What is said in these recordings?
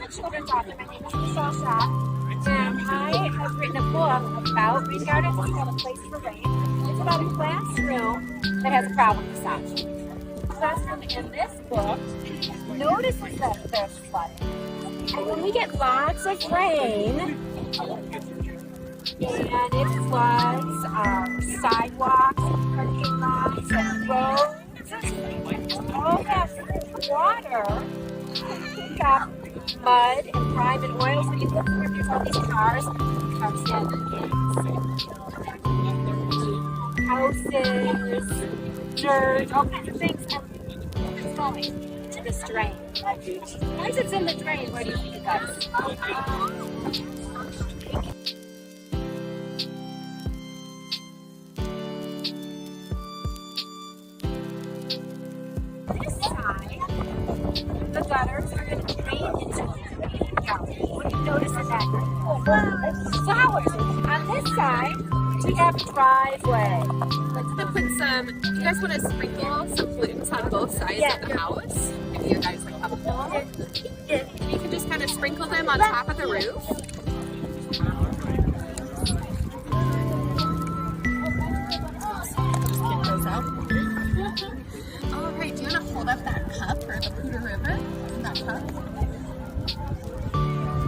a children's author. My name is Michelle Schaub, and I have written a book about rain gardens. It's called A Place for Rain. It's about a classroom that has a problem with such. The classroom in this book notices that there's flooding. And when we get lots of rain, and it floods sidewalks, parking lots, and roads, all that water can pick up mud and grime and oil. So you look where there's all these cars houses, dirt, all kinds of things, and it's going to this drain. Once it's in the drain, where do you think it goes? This side, the gutters are going to drain into the rain garden. What do you notice in that? Flowers. On this side, we have driveway. Let's put some, do you guys want to sprinkle some blooms on both sides of the house? If you guys like have a pool. You can just kind of sprinkle them on top of the roof. Alright, do you want to hold up that cup or the Poudre River in that cup?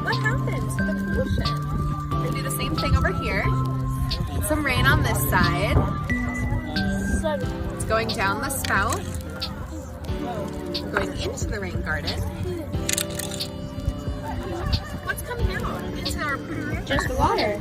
What happened to the pollution? We're going to do the same thing over here. Some rain on this side. It's going down the spout. Going into the rain garden. What's coming out into our Poudre River? Just water.